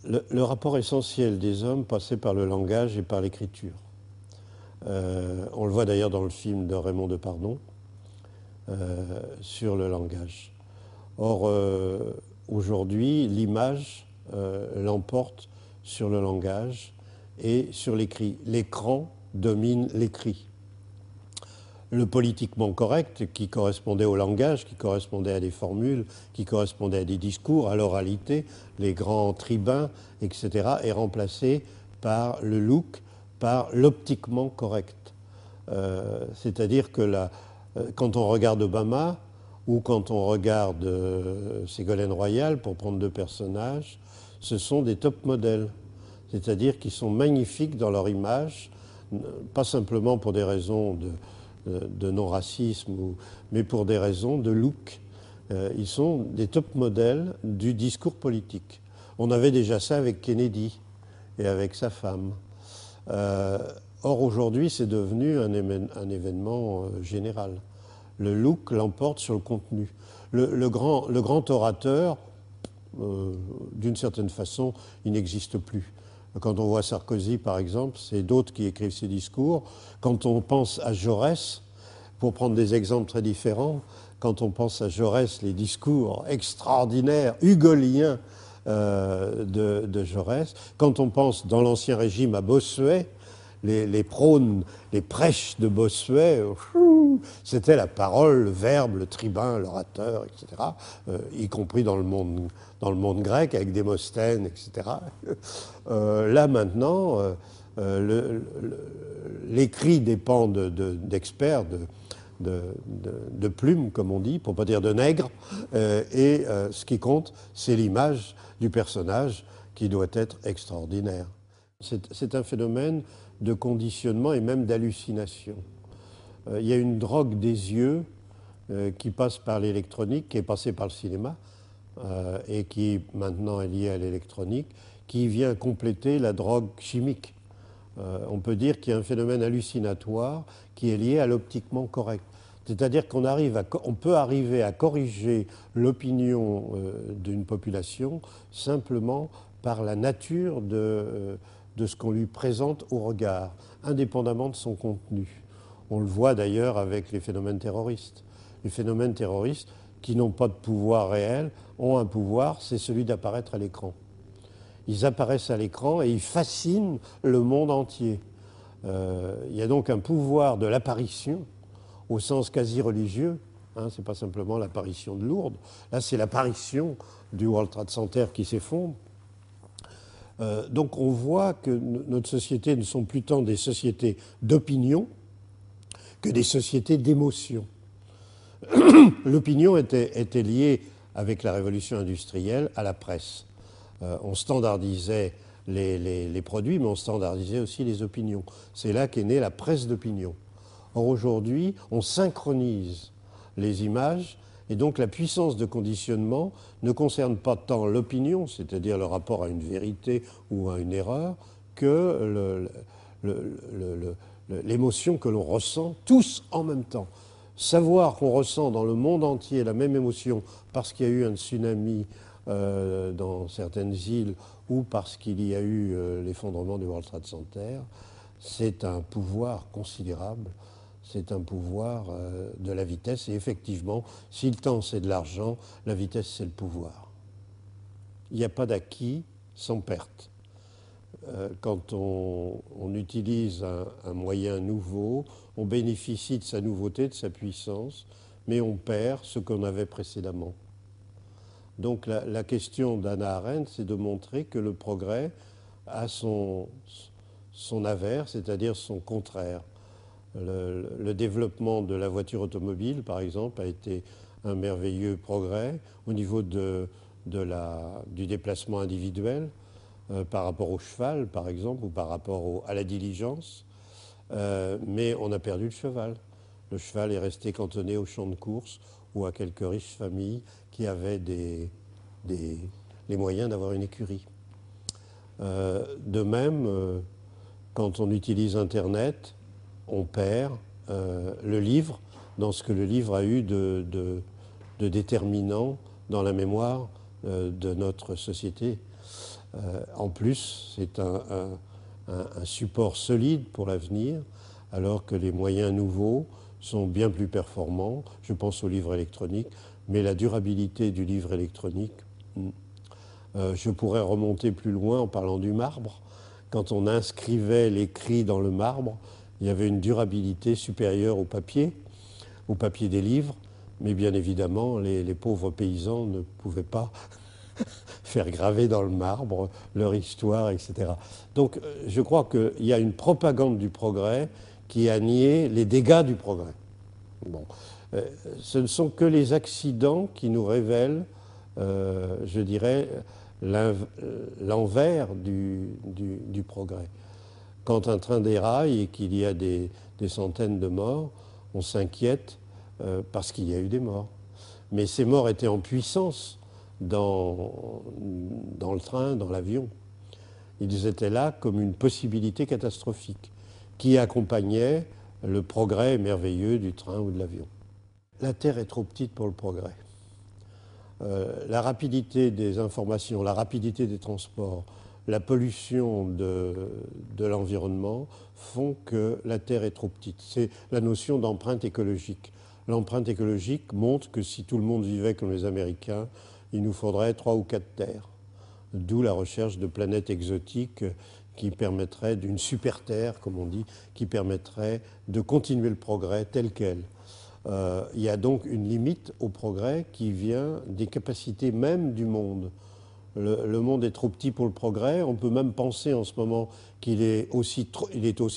Le rapport essentiel des hommes passait par le langage et par l'écriture. On le voit d'ailleurs dans le film de Raymond Depardon sur le langage. Or, aujourd'hui, l'image l'emporte sur le langage et sur l'écrit. L'écran domine l'écrit. Le politiquement correct, qui correspondait au langage, qui correspondait à des formules, qui correspondait à des discours, à l'oralité, les grands tribuns, etc., est remplacé par le look, par l'optiquement correct. C'est-à-dire que quand on regarde Obama ou quand on regarde Ségolène Royal, pour prendre deux personnages, ce sont des top modèles. C'est-à-dire qu'ils sont magnifiques dans leur image, pas simplement pour des raisons de non-racisme, mais pour des raisons de look. Ils sont des top modèles du discours politique. On avait déjà ça avec Kennedy et avec sa femme. Or, aujourd'hui, c'est devenu un événement général. Le look l'emporte sur le contenu. Le grand orateur, d'une certaine façon, il n'existe plus. Quand on voit Sarkozy, par exemple, c'est d'autres qui écrivent ses discours. Quand on pense à Jaurès, pour prendre des exemples très différents, quand on pense à Jaurès, les discours extraordinaires, hugoliens de Jaurès, quand on pense dans l'Ancien Régime à Bossuet, les prônes, les prêches de Bossuet, c'était la parole, le verbe, le tribun, l'orateur, etc., y compris dans le monde grec, avec Démosthène, etc. Là, maintenant, l'écrit dépend d'experts, de plumes, comme on dit, pour ne pas dire de nègres, et ce qui compte, c'est l'image du personnage qui doit être extraordinaire. C'est un phénomène de conditionnement et même d'hallucination. Il y a une drogue des yeux qui passe par l'électronique, qui est passée par le cinéma et qui maintenant est liée à l'électronique, qui vient compléter la drogue chimique. On peut dire qu'il y a un phénomène hallucinatoire qui est lié à l'optiquement correct. C'est-à-dire qu'on peut arriver à corriger l'opinion d'une population simplement par la nature de ce qu'on lui présente au regard, indépendamment de son contenu. On le voit d'ailleurs avec les phénomènes terroristes. Les phénomènes terroristes qui n'ont pas de pouvoir réel ont un pouvoir, c'est celui d'apparaître à l'écran. Ils apparaissent à l'écran et ils fascinent le monde entier. Il y a donc un pouvoir de l'apparition au sens quasi religieux. Hein, c'est pas simplement l'apparition de Lourdes. Là, c'est l'apparition du World Trade Center qui s'effondre. Donc on voit que notre société ne sont plus tant des sociétés d'opinion que des sociétés d'émotion. L'opinion était liée, avec la révolution industrielle, à la presse. On standardisait les produits, mais on standardisait aussi les opinions. C'est là qu'est née la presse d'opinion. Or aujourd'hui, on synchronise les images, et donc la puissance de conditionnement ne concerne pas tant l'opinion, c'est-à-dire le rapport à une vérité ou à une erreur, que l'émotion que l'on ressent tous en même temps. Savoir qu'on ressent dans le monde entier la même émotion parce qu'il y a eu un tsunami dans certaines îles ou parce qu'il y a eu l'effondrement du World Trade Center, c'est un pouvoir considérable. C'est un pouvoir de la vitesse. Et effectivement, si le temps c'est de l'argent, la vitesse c'est le pouvoir. Il n'y a pas d'acquis sans perte. Quand on utilise un moyen nouveau, on bénéficie de sa nouveauté, de sa puissance, mais on perd ce qu'on avait précédemment. Donc la question d'Hannah Arendt, c'est de montrer que le progrès a son avers, c'est-à-dire son contraire. Le développement de la voiture automobile, par exemple, a été un merveilleux progrès au niveau du déplacement individuel par rapport au cheval, par exemple, ou par rapport à la diligence. Mais on a perdu le cheval. Le cheval est resté cantonné au champ de course ou à quelques riches familles qui avaient les moyens d'avoir une écurie. De même, quand on utilise Internet, on perd le livre dans ce que le livre a eu de déterminant dans la mémoire de notre société. En plus, c'est un support solide pour l'avenir, alors que les moyens nouveaux sont bien plus performants. Je pense au livre électronique, mais la durabilité du livre électronique, je pourrais remonter plus loin en parlant du marbre. Quand on inscrivait l'écrit dans le marbre, il y avait une durabilité supérieure au papier des livres, mais bien évidemment, les pauvres paysans ne pouvaient pas faire graver dans le marbre leur histoire, etc. Donc je crois qu'il y a une propagande du progrès qui a nié les dégâts du progrès. Bon. Ce ne sont que les accidents qui nous révèlent, je dirais, l'envers du progrès. Quand un train déraille et qu'il y a des centaines de morts, on s'inquiète parce qu'il y a eu des morts. Mais ces morts étaient en puissance dans le train, dans l'avion. Ils étaient là comme une possibilité catastrophique qui accompagnait le progrès merveilleux du train ou de l'avion. La Terre est trop petite pour le progrès. La rapidité des informations, la rapidité des transports, la pollution de l'environnement font que la Terre est trop petite. C'est la notion d'empreinte écologique. L'empreinte écologique montre que si tout le monde vivait comme les Américains, il nous faudrait 3 ou 4 terres. D'où la recherche de planètes exotiques qui permettraient d'une super Terre, comme on dit, qui permettrait de continuer le progrès tel quel. Il y a donc une limite au progrès qui vient des capacités même du monde. Le monde est trop petit pour le progrès. On peut même penser en ce moment qu'il est aussi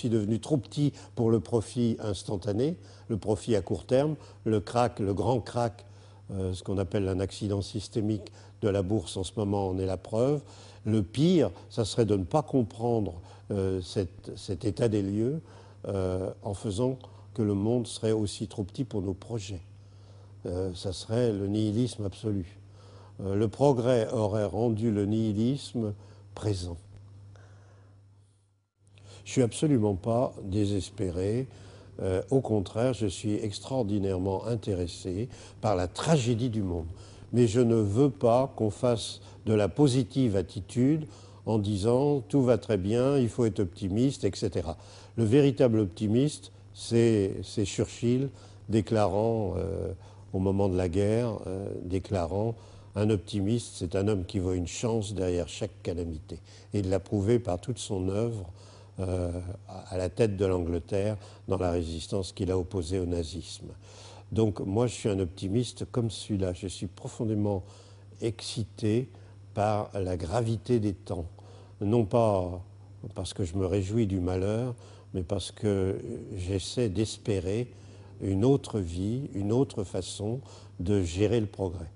devenu trop petit pour le profit instantané, le profit à court terme. Le crack, le grand crack, ce qu'on appelle un accident systémique de la bourse en ce moment en est la preuve. Le pire, ça serait de ne pas comprendre cet état des lieux en faisant que le monde serait aussi trop petit pour nos projets. Ça serait le nihilisme absolu. Le progrès aurait rendu le nihilisme présent. Je ne suis absolument pas désespéré. Au contraire, je suis extraordinairement intéressé par la tragédie du monde. Mais je ne veux pas qu'on fasse de la positive attitude en disant tout va très bien, il faut être optimiste, etc. Le véritable optimiste, c'est Churchill déclarant au moment de la guerre, déclarant un optimiste, c'est un homme qui voit une chance derrière chaque calamité. Et il l'a prouvé par toute son œuvre à la tête de l'Angleterre dans la résistance qu'il a opposée au nazisme. Donc moi je suis un optimiste comme celui-là. Je suis profondément excité par la gravité des temps. Non pas parce que je me réjouis du malheur, mais parce que j'essaie d'espérer une autre vie, une autre façon de gérer le progrès.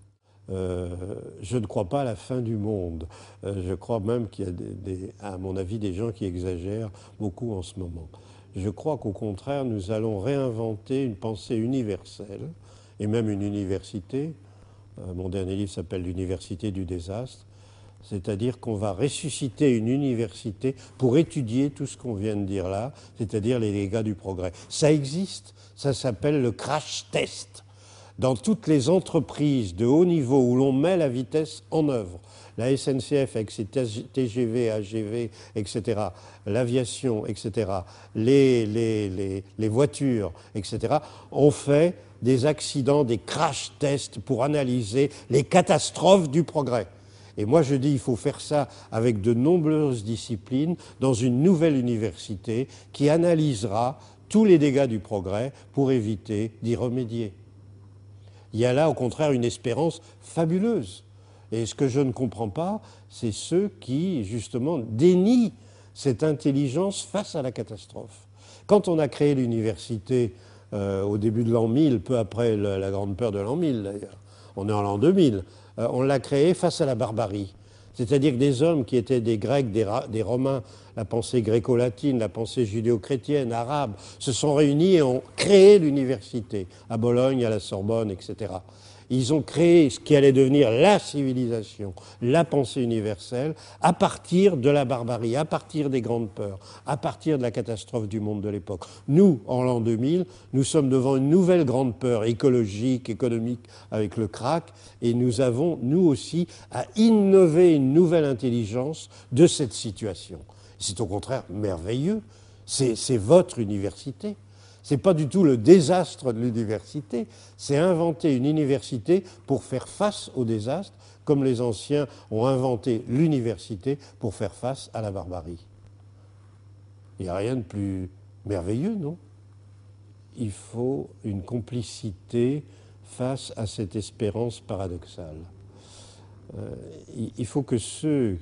Je ne crois pas à la fin du monde. Je crois même qu'il y a, à mon avis, des gens qui exagèrent beaucoup en ce moment. Je crois qu'au contraire, nous allons réinventer une pensée universelle, et même une université. Mon dernier livre s'appelle « L'université du désastre », c'est-à-dire qu'on va ressusciter une université pour étudier tout ce qu'on vient de dire là, c'est-à-dire les dégâts du progrès. Ça existe, ça s'appelle le crash test. Dans toutes les entreprises de haut niveau où l'on met la vitesse en œuvre, la SNCF avec ses TGV, AGV, etc., l'aviation, etc., les voitures, etc., on fait des accidents, des crash tests pour analyser les catastrophes du progrès. Et moi je dis il faut faire ça avec de nombreuses disciplines dans une nouvelle université qui analysera tous les dégâts du progrès pour éviter d'y remédier. Il y a là au contraire une espérance fabuleuse. Et ce que je ne comprends pas, c'est ceux qui justement dénient cette intelligence face à la catastrophe. Quand on a créé l'université au début de l'an 1000, peu après la grande peur de l'an 1000 d'ailleurs, on est en l'an 2000, on l'a créée face à la barbarie. C'est-à-dire que des hommes qui étaient des Grecs, des Romains, la pensée gréco-latine, la pensée judéo-chrétienne, arabe, se sont réunis et ont créé l'université, à Bologne, à la Sorbonne, etc. Ils ont créé ce qui allait devenir la civilisation, la pensée universelle, à partir de la barbarie, à partir des grandes peurs, à partir de la catastrophe du monde de l'époque. Nous, en l'an 2000, nous sommes devant une nouvelle grande peur écologique, économique, avec le krach, et nous avons, nous aussi, à innover une nouvelle intelligence de cette situation. C'est au contraire merveilleux. C'est votre université. Ce n'est pas du tout le désastre de l'université, c'est inventer une université pour faire face au désastre, comme les anciens ont inventé l'université pour faire face à la barbarie. Il n'y a rien de plus merveilleux, non? Il faut une complicité face à cette espérance paradoxale. Il faut que ceux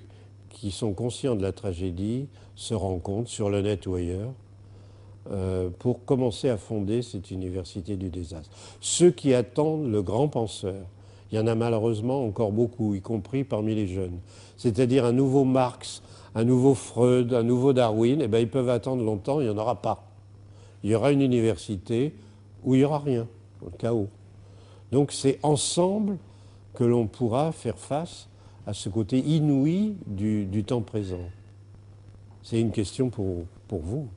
qui sont conscients de la tragédie se rencontrent sur le net ou ailleurs, pour commencer à fonder cette université du désastre. Ceux qui attendent le grand penseur, il y en a malheureusement encore beaucoup, y compris parmi les jeunes, c'est-à-dire un nouveau Marx, un nouveau Freud, un nouveau Darwin, eh bien, ils peuvent attendre longtemps, il n'y en aura pas. Il y aura une université où il n'y aura rien, le chaos. Donc c'est ensemble que l'on pourra faire face à ce côté inouï du temps présent. C'est une question pour vous.